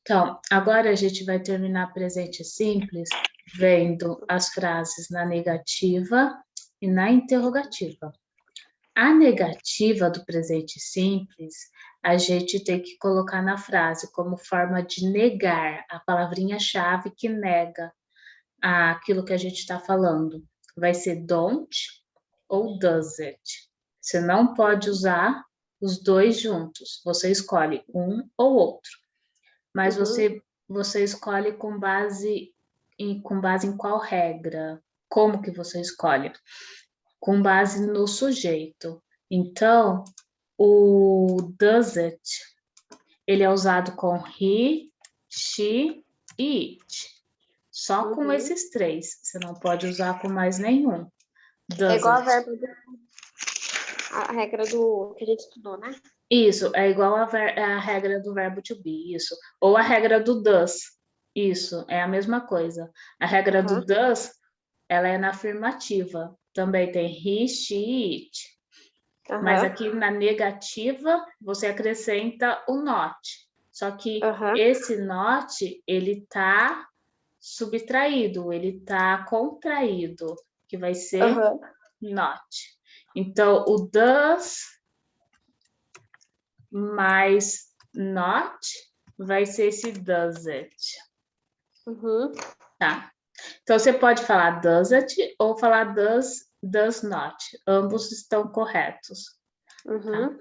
Então, agora a gente vai terminar presente simples vendo as frases na negativa e na interrogativa. A negativa do presente simples, a gente tem que colocar na frase como forma de negar a palavrinha-chave que nega aquilo que a gente está falando. Vai ser don't ou does it. Você não pode usar os dois juntos. Você escolhe um ou outro. Mas você escolhe com base em qual regra? Como que você escolhe? Com base no sujeito. Então, o does it, ele é usado com he, she e it. Só com esses três. Você não pode usar com mais nenhum. É igual Does it. a regra do que a gente estudou, né? Isso, é igual a regra do verbo to be, isso. Ou a regra do does, isso, é a mesma coisa. A regra do does, ela é na afirmativa. Também tem he, she, it. Mas aqui na negativa, você acrescenta o not. Só que esse not, ele tá subtraído, ele tá contraído, que vai ser not. Então, o does mais not vai ser esse does it. Tá. Então, você pode falar does it ou falar does not. Ambos estão corretos. Tá?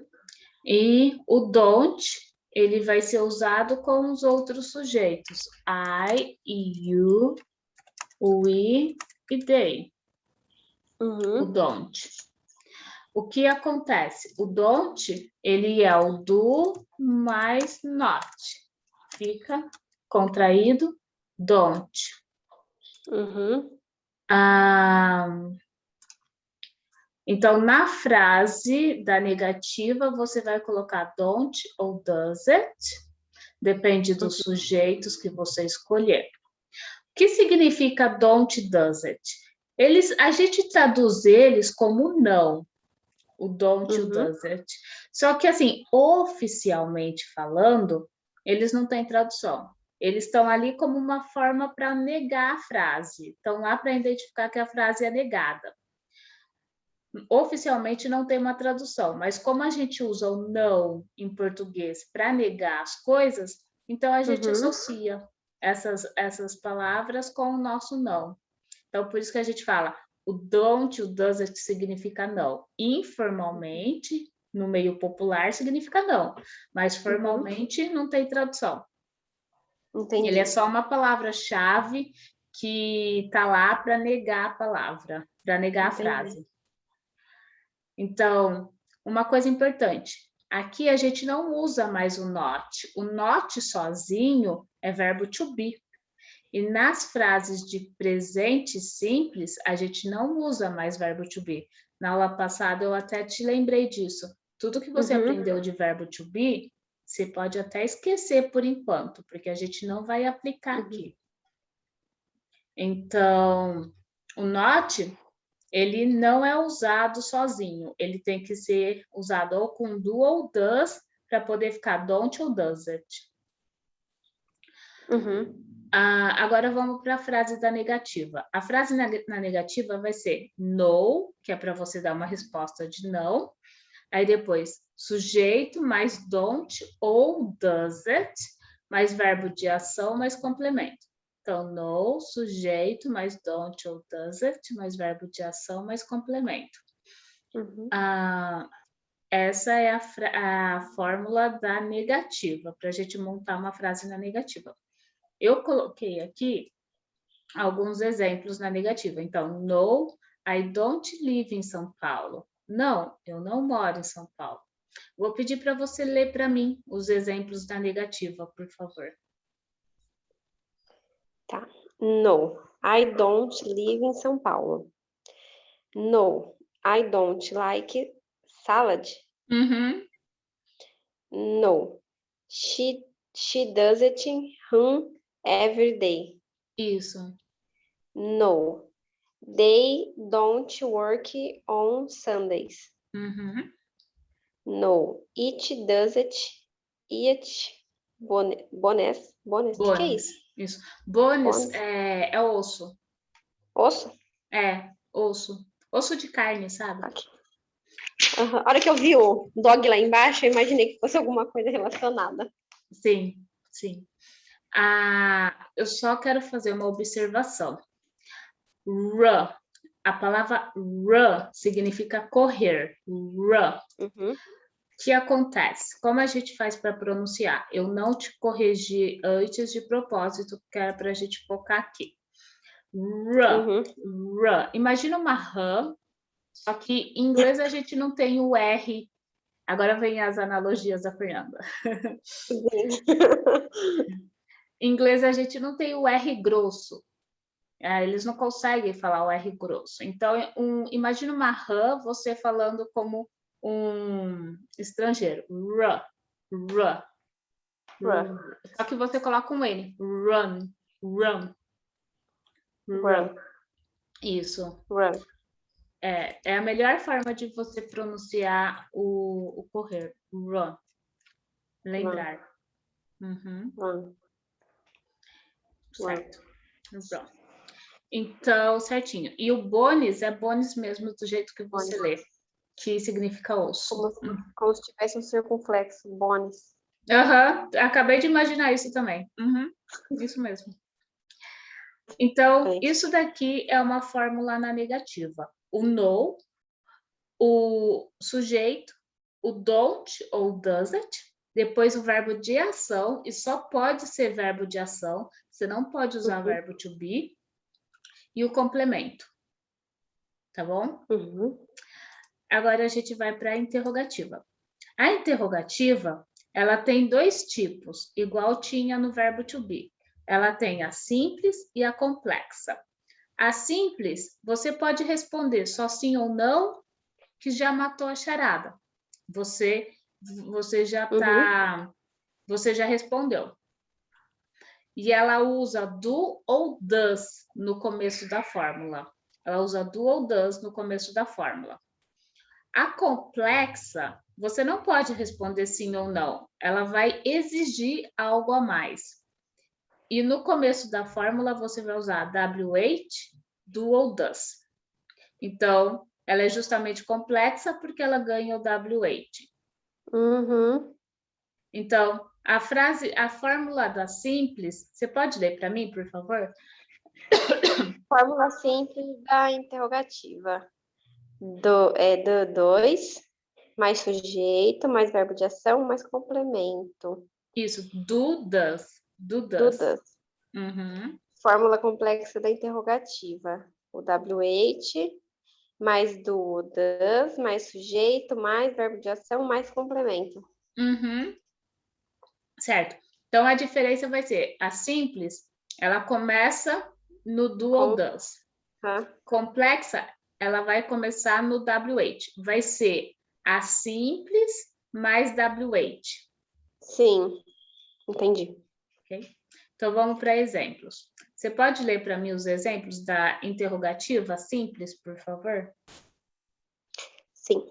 E o don't, ele vai ser usado com os outros sujeitos. I, you, we e they. O don't. O que acontece? O don't, ele é o do mais not. Fica contraído, don't. Então, na frase da negativa, você vai colocar don't ou does it. Depende dos sujeitos que você escolher. O que significa don't, does it? A gente traduz eles como não. O don't e o does it. Só que, assim, oficialmente falando, eles não têm tradução. Eles estão ali como uma forma para negar a frase. Estão lá para identificar que a frase é negada. Oficialmente não tem uma tradução, mas como a gente usa o não em português para negar as coisas, então a gente associa essas palavras com o nosso não. Então, por isso que a gente fala o don't, o does it significa não. Informalmente, no meio popular, significa não, mas formalmente não tem tradução. Entendi. Ele é só uma palavra-chave que está lá para negar a palavra, para negar a frase. Então, uma coisa importante, aqui a gente não usa mais o not. O not sozinho é verbo to be. E nas frases de presente simples, a gente não usa mais verbo to be. Na aula passada eu até te lembrei disso. Tudo que você aprendeu de verbo to be, você pode até esquecer por enquanto, porque a gente não vai aplicar aqui. Então, o not, ele não é usado sozinho. Ele tem que ser usado ou com do ou does para poder ficar don't ou does it. Agora vamos para a frase da negativa. A frase na negativa vai ser no, que é para você dar uma resposta de não. Aí depois, sujeito mais don't ou does it, mais verbo de ação mais complemento. Então, no, sujeito mais don't ou does it, mais verbo de ação mais complemento. Essa é a fórmula da negativa, para a gente montar uma frase na negativa. Eu coloquei aqui alguns exemplos na negativa. Então, no, I don't live in São Paulo. Não, eu não moro em São Paulo. Vou pedir para você ler para mim os exemplos da negativa, por favor. Tá. No, I don't live in São Paulo. No, I don't like salad. No, she does it every day. Isso. No, they don't work on Sundays. No, it does it Bones. O que é isso? Isso. Bones Bones. é osso. Osso? É, osso. Osso de carne, sabe? Aqui. Uhum. A hora que eu vi o dog lá embaixo, eu imaginei que fosse alguma coisa relacionada. Sim, sim. Eu só quero fazer uma observação. Run. A palavra run significa correr. Run. Uhum. O que acontece? Como a gente faz para pronunciar? Eu não te corrigi antes de propósito, porque era para a gente focar aqui. Run. Run. Imagina uma rã, só que em inglês a gente não tem o R. Agora vem as analogias da Fernanda. Em inglês a gente não tem o R grosso. Eles não conseguem falar o R grosso. Então, imagina uma rã, você falando como um estrangeiro. Run, run, Run. Só que você coloca um N. Run, run, run. Isso. Run. É a melhor forma de você pronunciar o correr. Run. Lembrar. Uhum. Run. Certo. Run. Então, certinho. E o bones é bones mesmo, do jeito que você lê, que significa osso. Como se tivesse um circunflexo, bones. Acabei de imaginar isso também. Isso mesmo. Então, isso daqui é uma fórmula na negativa. O no, o sujeito, o don't ou doesn't, depois o verbo de ação, e só pode ser verbo de ação, você não pode usar verbo to be, e o complemento. Tá bom? Agora a gente vai para a interrogativa. A interrogativa, ela tem dois tipos, igual tinha no verbo to be. Ela tem a simples e a complexa. A simples, você pode responder só sim ou não, que já matou a charada. Você já respondeu. E ela usa do ou does no começo da fórmula. Ela usa do ou does no começo da fórmula. A complexa, você não pode responder sim ou não. Ela vai exigir algo a mais. E no começo da fórmula, você vai usar WH, do ou does. Então, ela é justamente complexa porque ela ganha o WH. Então, a fórmula da simples, você pode ler para mim, por favor? Fórmula simples da interrogativa. Do 2, mais sujeito, mais verbo de ação, mais complemento. Isso, do, does. Do, does. Fórmula complexa da interrogativa. O WH, mais do, does, mais sujeito, mais verbo de ação, mais complemento. Certo. Então, a diferença vai ser, a simples, ela começa no do ou does. Complexa, ela vai começar no WH. Vai ser a simples mais WH. Sim, entendi. Okay? Então, vamos para exemplos. Você pode ler para mim os exemplos da interrogativa simples, por favor? Sim.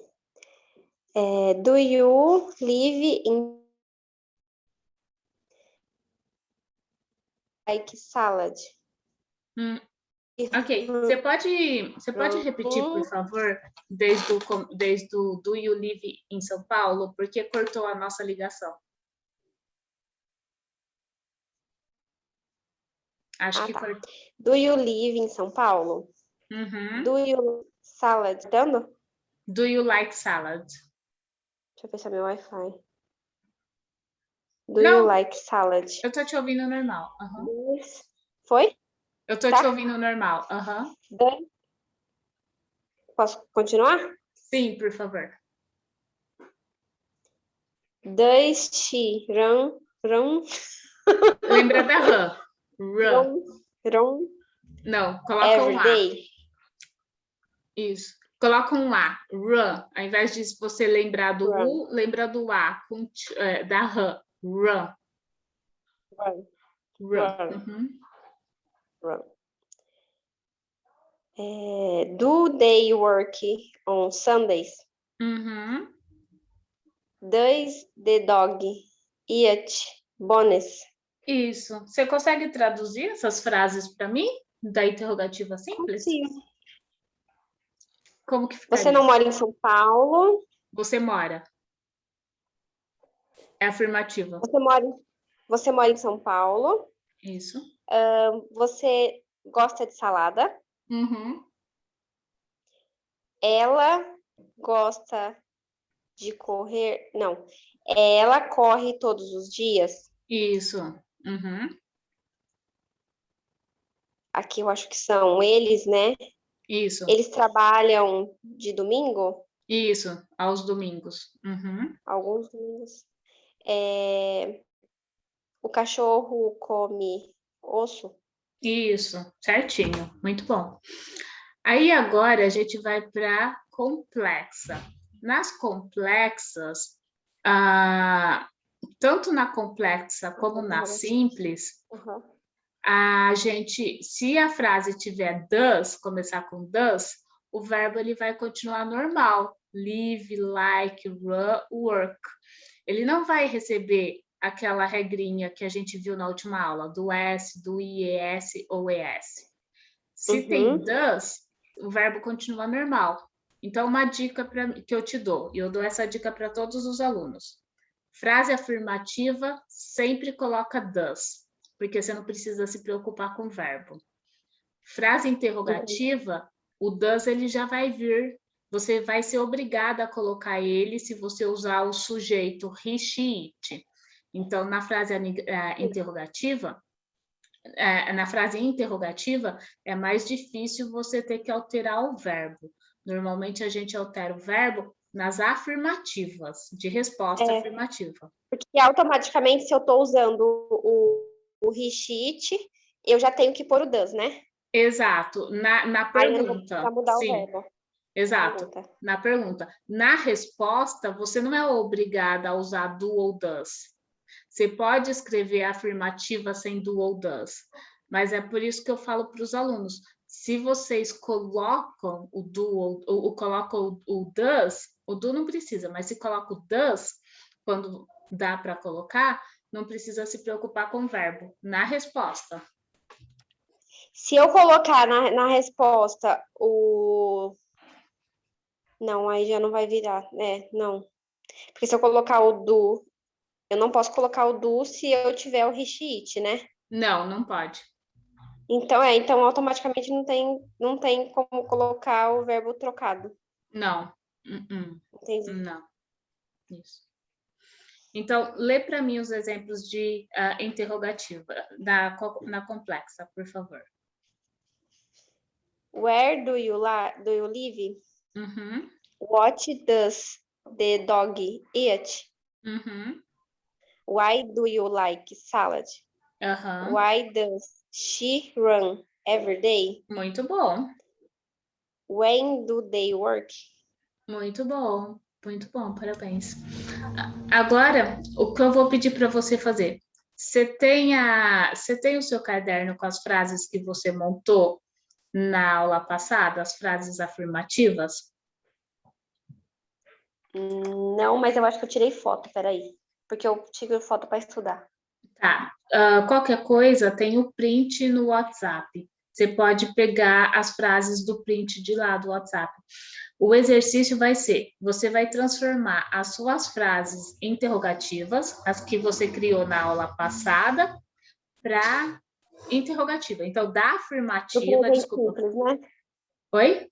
Do you live in like salad? Ok. Você pode repetir, por favor, desde o do you live em São Paulo, porque cortou a nossa ligação. Acho que cortou. Do you live em São Paulo? Do you salad? Dando? Do you like salad? Deixa eu fechar meu Wi-Fi. Do you like salad? Eu tô te ouvindo normal. Foi? Eu tô te ouvindo normal. Posso continuar? Sim, por favor. Does she run? Lembra da run. Run. Não, coloca every um A. Day. Isso. Coloca um A. Run. Ao invés de você lembrar do Run. U, lembra do A, da run. Run. Run. Run. Do they work on Sundays? Does the dog eat Bones. Isso. Você consegue traduzir essas frases para mim? Da interrogativa simples? Sim. Como que Você ficaria? não mora em São Paulo. Você mora. É afirmativa. Você mora em São Paulo. Isso. Você gosta de salada. Uhum. Ela gosta de correr. Não. Ela corre todos os dias. Isso. Uhum. Aqui eu acho que são eles, né? Isso. Eles trabalham de domingo? Isso. Aos domingos. Uhum. Alguns domingos. O cachorro come osso? Isso. Certinho. Muito bom. Aí agora a gente vai para complexa. Nas complexas, tanto na complexa como na simples, Uhum. a gente, se a frase tiver does, começar com does, o verbo ele vai continuar normal. Live, like, run, work. Ele não vai receber aquela regrinha que a gente viu na última aula, do S, do IES ou ES. Se tem does, o verbo continua normal. Então, uma dica que eu te dou, e eu dou essa dica para todos os alunos. Frase afirmativa, sempre coloca does, porque você não precisa se preocupar com o verbo. Frase interrogativa, o does ele já vai vir. Você vai ser obrigada a colocar ele se você usar o sujeito he, she, it. Então, na frase interrogativa, na frase interrogativa, é mais difícil você ter que alterar o verbo. Normalmente, a gente altera o verbo nas afirmativas, de resposta afirmativa. Porque automaticamente, se eu estou usando o he, she, it, eu já tenho que pôr o does, né? Exato. Na pergunta. Para mudar sim. o verbo. Exato. Na pergunta. Na resposta, você não é obrigada a usar do ou does. Você pode escrever a afirmativa sem do ou does, mas é por isso que eu falo para os alunos, se vocês colocam o do ou colocam o does, o do não precisa, mas se coloca o does, quando dá para colocar, não precisa se preocupar com o verbo na resposta. Se eu colocar na resposta o... Não, aí já não vai virar, né? Não. Porque se eu colocar o do... Eu não posso colocar o do se eu tiver o he, she, it, né? Não pode. Então automaticamente não tem como colocar o verbo trocado. Não. Entendi. Não. Isso. Então, lê para mim os exemplos de interrogativa na complexa, por favor. Where do you live? Uhum. What does the dog eat? Uhum. Why do you like salad? Uhum. Why does she run every day? Muito bom. When do they work? Muito bom. Muito bom, parabéns. Agora, o que eu vou pedir para você fazer? Você tem o seu caderno com as frases que você montou na aula passada, as frases afirmativas? Não, mas eu acho que eu tirei foto, peraí. Porque eu tiro foto para estudar. Tá. Qualquer coisa, tem o print no WhatsApp. Você pode pegar as frases do print de lá do WhatsApp. O exercício vai ser, você vai transformar as suas frases interrogativas, as que você criou na aula passada, para interrogativa. Então, da afirmativa, desculpa. Simples, né? Oi?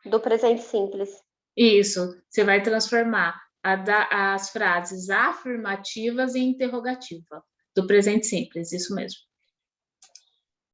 Do presente simples. Isso. Você vai transformar as frases afirmativas em interrogativa. Do presente simples, isso mesmo.